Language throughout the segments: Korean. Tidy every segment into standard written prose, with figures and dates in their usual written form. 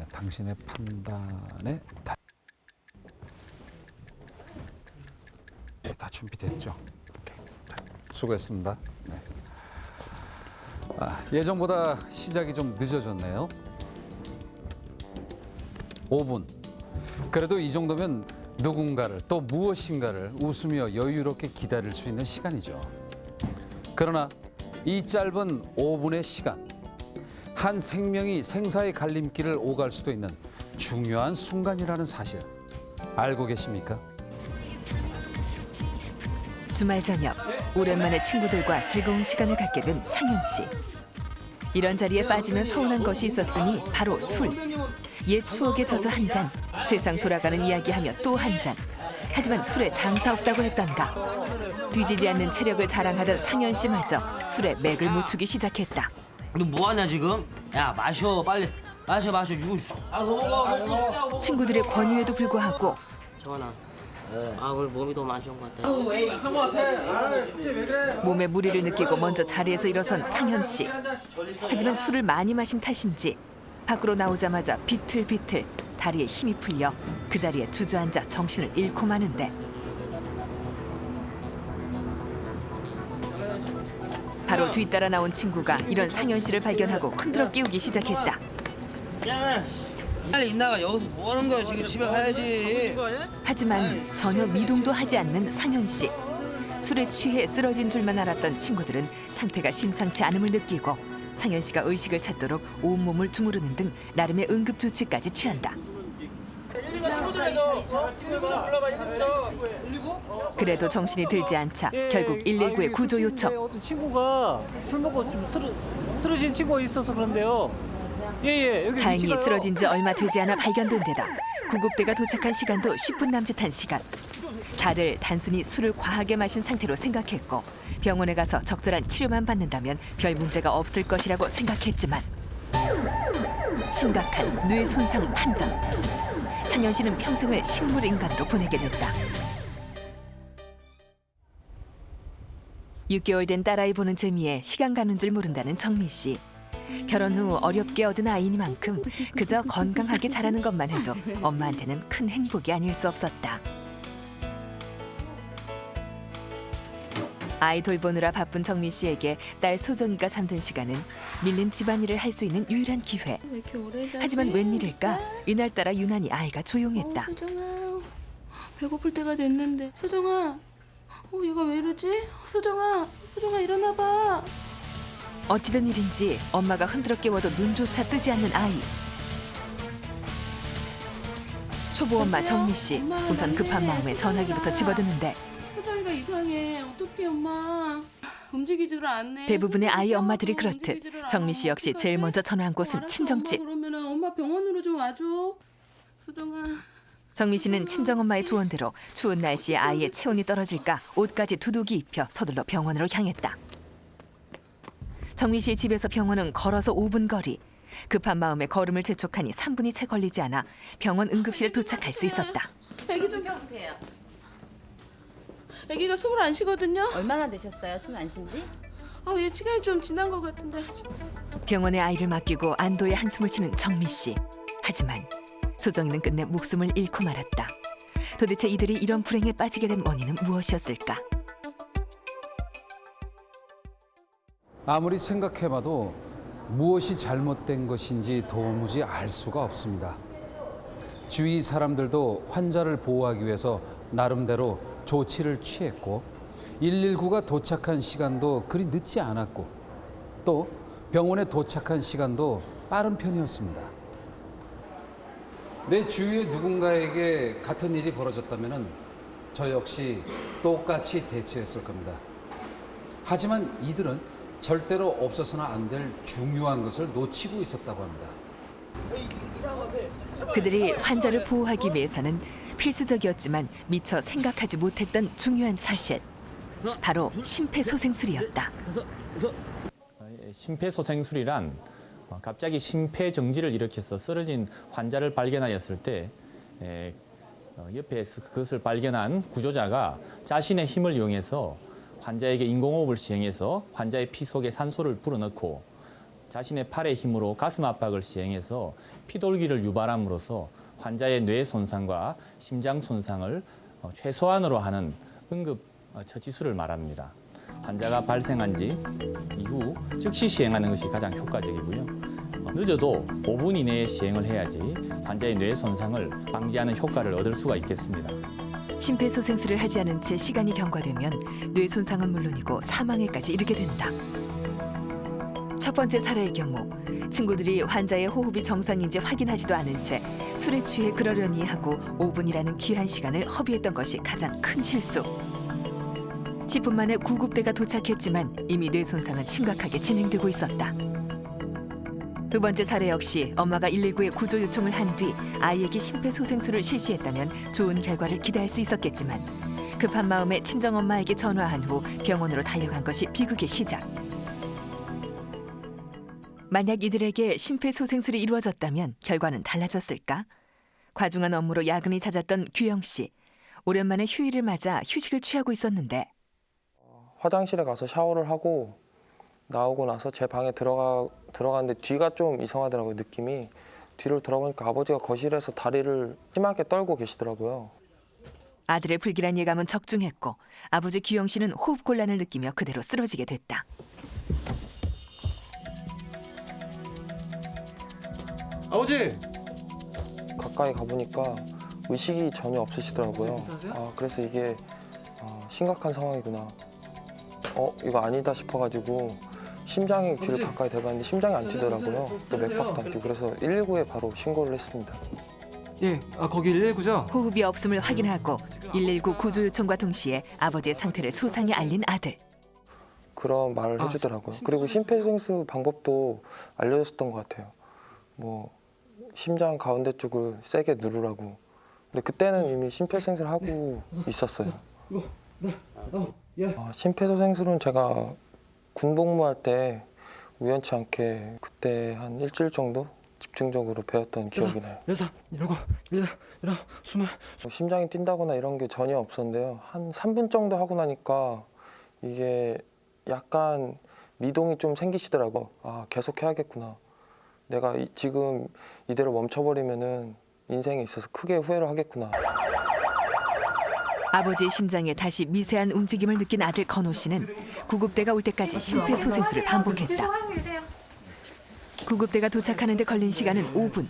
당신의 판단에 다 준비됐죠? 오케이. 수고했습니다. 네. 예정보다 시작이 좀 늦어졌네요. 5분. 그래도 이 정도면 누군가를 또 무엇인가를 웃으며 여유롭게 기다릴 수 있는 시간이죠. 그러나 이 짧은 5분의 시간, 한 생명이 생사의 갈림길을 오갈 수도 있는 중요한 순간이라는 사실 알고 계십니까? 주말 저녁, 오랜만에 친구들과 즐거운 시간을 갖게 된 상현 씨. 이런 자리에 빠지면 서운한 것이 있었으니 바로 술. 옛 추억에 젖어 한 잔, 세상 돌아가는 이야기하며 또 한 잔. 하지만 술에 장사 없다고 했던가. 뒤지지 않는 체력을 자랑하던 상현 씨마저 술에 맥을 못 추기 시작했다. 너 뭐하냐 지금? 야 마셔 빨리 마셔 이거 먹어. 친구들의 권유에도 불구하고 정환아 오늘 몸이 너무 안 좋은 것 같아. 몸에 무리를 느끼고 먼저 자리에서 일어선 상현 씨. 하지만 술을 많이 마신 탓인지 밖으로 나오자마자 비틀비틀 다리에 힘이 풀려 그 자리에 주저앉아 정신을 잃고 마는데 바로 뒤따라 나온 친구가 이런 상현 씨를 발견하고 흔들어 끼우기 시작했다. 야 빨리 있나가 여기서 뭐 하는 거야 지금 집에 가야지. 하지만 전혀 미동도 하지 않는 상현 씨. 술에 취해 쓰러진 줄만 알았던 친구들은 상태가 심상치 않음을 느끼고 상현 씨가 의식을 찾도록 온몸을 주무르는 등 나름의 응급 조치까지 취한다. 그래도 정신이 들지 않자 결국 119에 구조 요청. 어떤 친구가 술 먹고 좀 쓰러진 친구가 있어서 그런데요. 예예. 여기 다행히 위치가요. 쓰러진 지 얼마 되지 않아 발견된 데다 구급대가 도착한 시간도 10분 남짓한 시간. 다들 단순히 술을 과하게 마신 상태로 생각했고 병원에 가서 적절한 치료만 받는다면 별 문제가 없을 것이라고 생각했지만 심각한 뇌 손상 판정. 상현 씨는 평생을 식물 인간으로 보내게 됐다. 6개월 된 딸아이 보는 재미에 시간 가는 줄 모른다는 정미 씨. 결혼 후 어렵게 얻은 아이니만큼 그저 건강하게 자라는 것만 해도 엄마한테는 큰 행복이 아닐 수 없었다. 아이 돌보느라 바쁜 정미 씨에게 딸 소정이가 잠든 시간은 밀린 집안일을 할 수 있는 유일한 기회. 왜 이렇게 오래 자지? 하지만 웬일일까? 이날따라 유난히 아이가 조용했다. 소정아, 배고플 때가 됐는데. 소정아, 얘가 왜 이러지? 소정아 일어나 봐. 어찌된 일인지 엄마가 흔들어 깨워도 눈조차 뜨지 않는 아이. 초보 엄마 정미 씨 우선 급한 마음에 전화기부터 집어드는데 소정이가 이상해. 어떡해 엄마. 움직이지를 않네. 대부분의 아이 엄마들이 움직이지를 그렇듯 정미 씨 역시 제일 먼저 전화한 곳은 알았어, 친정집. 엄마 그러면은 엄마 병원으로 좀 와줘. 소정아. 정미 씨는 친정엄마의 조언대로 추운 날씨에 아이의 체온이 떨어질까 옷까지 두둑이 입혀 서둘러 병원으로 향했다. 정미 씨의 집에서 병원은 걸어서 5분 거리. 급한 마음에 걸음을 재촉하니 3분이 채 걸리지 않아 병원 응급실에 도착할 수 있었다. 애기 좀 펴보세요. 애기가 숨을 안 쉬거든요. 얼마나 되셨어요? 숨 안 쉰지? 얘 시간이 좀 지난 것 같은데. 병원에 아이를 맡기고 안도의 한숨을 쉬는 정미 씨. 하지만 소정이는 끝내 목숨을 잃고 말았다. 도대체 이들이 이런 불행에 빠지게 된 원인은 무엇이었을까? 아무리 생각해봐도 무엇이 잘못된 것인지 도무지 알 수가 없습니다. 주위 사람들도 환자를 보호하기 위해서 나름대로 조치를 취했고 119가 도착한 시간도 그리 늦지 않았고 또 병원에 도착한 시간도 빠른 편이었습니다. 내 주위의 누군가에게 같은 일이 벌어졌다면 저 역시 똑같이 대처했을 겁니다. 하지만 이들은 절대로 없어서는 안 될 중요한 것을 놓치고 있었다고 합니다. 그들이 환자를 보호하기 위해서는 필수적이었지만 미처 생각하지 못했던 중요한 사실. 바로 심폐소생술이었다. 심폐소생술이란 갑자기 심폐정지를 일으켜서 쓰러진 환자를 발견하였을 때 옆에 그것을 발견한 구조자가 자신의 힘을 이용해서 환자에게 인공호흡을 시행해서 환자의 피 속에 산소를 불어넣고 자신의 팔의 힘으로 가슴 압박을 시행해서 피돌기를 유발함으로써 환자의 뇌 손상과 심장 손상을 최소한으로 하는 응급 처치술을 말합니다. 환자가 발생한 지 이후 즉시 시행하는 것이 가장 효과적이고요. 늦어도 5분 이내에 시행을 해야지 환자의 뇌 손상을 방지하는 효과를 얻을 수가 있겠습니다. 심폐소생술을 하지 않은 채 시간이 경과되면 뇌 손상은 물론이고 사망에까지 이르게 된다. 첫 번째 사례의 경우 친구들이 환자의 호흡이 정상인지 확인하지도 않은 채 술에 취해 그러려니 하고 5분이라는 귀한 시간을 허비했던 것이 가장 큰 실수. 10분 만에 구급대가 도착했지만 이미 뇌 손상은 심각하게 진행되고 있었다. 두 번째 사례 역시 엄마가 119에 구조 요청을 한 뒤 아이에게 심폐소생술을 실시했다면 좋은 결과를 기대할 수 있었겠지만 급한 마음에 친정엄마에게 전화한 후 병원으로 달려간 것이 비극의 시작. 만약 이들에게 심폐소생술이 이루어졌다면 결과는 달라졌을까? 과중한 업무로 야근이 잦았던 규영 씨. 오랜만에 휴일을 맞아 휴식을 취하고 있었는데 화장실에 가서 샤워를 하고 나오고 나서 제 방에 들어가는데 뒤가 좀 이상하더라고요, 느낌이. 뒤를 돌아보니까 아버지가 거실에서 다리를 심하게 떨고 계시더라고요. 아들의 불길한 예감은 적중했고 아버지 규영 씨는 호흡곤란을 느끼며 그대로 쓰러지게 됐다. 아버지! 가까이 가보니까 의식이 전혀 없으시더라고요. 아, 그래서 이게 심각한 상황이구나. 이거 아니다 싶어가지고 심장에 귀를 가까이 대봤는데 심장이 안 뛰더라고요. 또 맥박도 안 뛰고. 그래서 119에 바로 신고를 했습니다. 예, 거기 119죠? 호흡이 없음을 확인하고 119 구조 요청과 동시에 아버지의 상태를 소상히 알린 아들. 그런 말을 해주더라고요. 그리고 심폐소생술 방법도 알려줬었던 것 같아요. 뭐 심장 가운데 쪽을 세게 누르라고. 근데 그때는 이미 심폐소생술 하고 있었어요. 심폐소생술은 제가 군복무할 때 우연치 않게 그때 한 일주일 정도 집중적으로 배웠던 기억이 나요. 심장이 뛴다거나 이런 게 전혀 없었는데요. 한 3분 정도 하고 나니까 이게 약간 미동이 좀 생기시더라고. 아, 계속 해야겠구나. 내가 지금 이대로 멈춰버리면은 인생에 있어서 크게 후회를 하겠구나. 아버지의 심장에 다시 미세한 움직임을 느낀 아들 건호 씨는 구급대가 올 때까지 심폐소생술을 반복했다. 구급대가 도착하는 데 걸린 시간은 5분.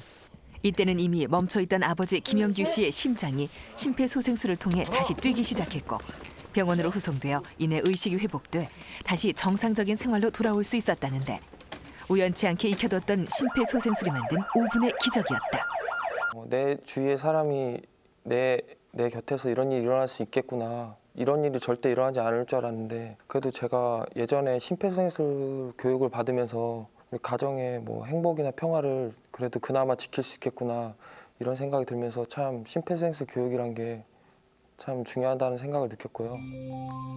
이때는 이미 멈춰있던 아버지 김영규 씨의 심장이 심폐소생술을 통해 다시 뛰기 시작했고 병원으로 후송되어 이내 의식이 회복돼 다시 정상적인 생활로 돌아올 수 있었다는데 우연치 않게 익혀뒀던 심폐소생술이 만든 5분의 기적이었다. 내 주위의 사람이 내 곁에서 이런 일이 일어날 수 있겠구나. 이런 일이 절대 일어나지 않을 줄 알았는데 그래도 제가 예전에 심폐소생술 교육을 받으면서 우리 가정의 뭐 행복이나 평화를 그래도 그나마 지킬 수 있겠구나 이런 생각이 들면서 참 심폐소생술 교육이란 게 참 중요하다는 생각을 느꼈고요.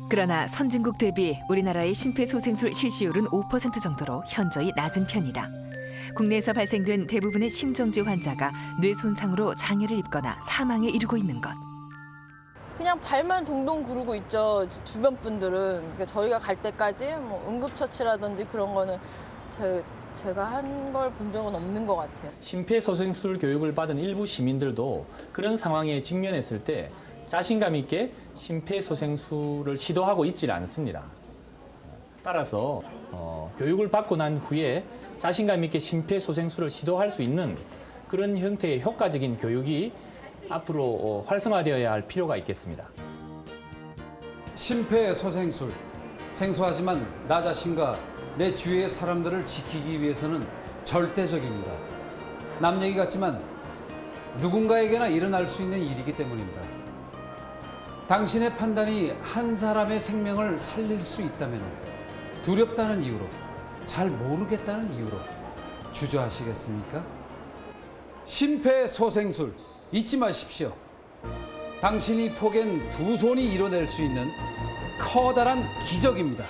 그러나 선진국 대비 우리나라의 심폐소생술 실시율은 5% 정도로 현저히 낮은 편이다. 국내에서 발생된 대부분의 심정지 환자가 뇌 손상으로 장애를 입거나 사망에 이르고 있는 것. 그냥 발만 동동 구르고 있죠. 주변 분들은. 그러니까 저희가 갈 때까지 뭐 응급처치라든지 그런 거는 제가 한 걸 본 적은 없는 것 같아요. 심폐소생술 교육을 받은 일부 시민들도 그런 상황에 직면했을 때 자신감 있게 심폐소생술을 시도하고 있질 않습니다. 따라서 교육을 받고 난 후에 자신감 있게 심폐소생술을 시도할 수 있는 그런 형태의 효과적인 교육이 앞으로 활성화되어야 할 필요가 있겠습니다. 심폐소생술, 생소하지만 나 자신과 내 주위의 사람들을 지키기 위해서는 절대적입니다. 남 얘기 같지만 누군가에게나 일어날 수 있는 일이기 때문입니다. 당신의 판단이 한 사람의 생명을 살릴 수 있다면 두렵다는 이유로, 잘 모르겠다는 이유로 주저하시겠습니까? 심폐소생술 잊지 마십시오. 당신이 포갠 두 손이 이뤄낼 수 있는 커다란 기적입니다.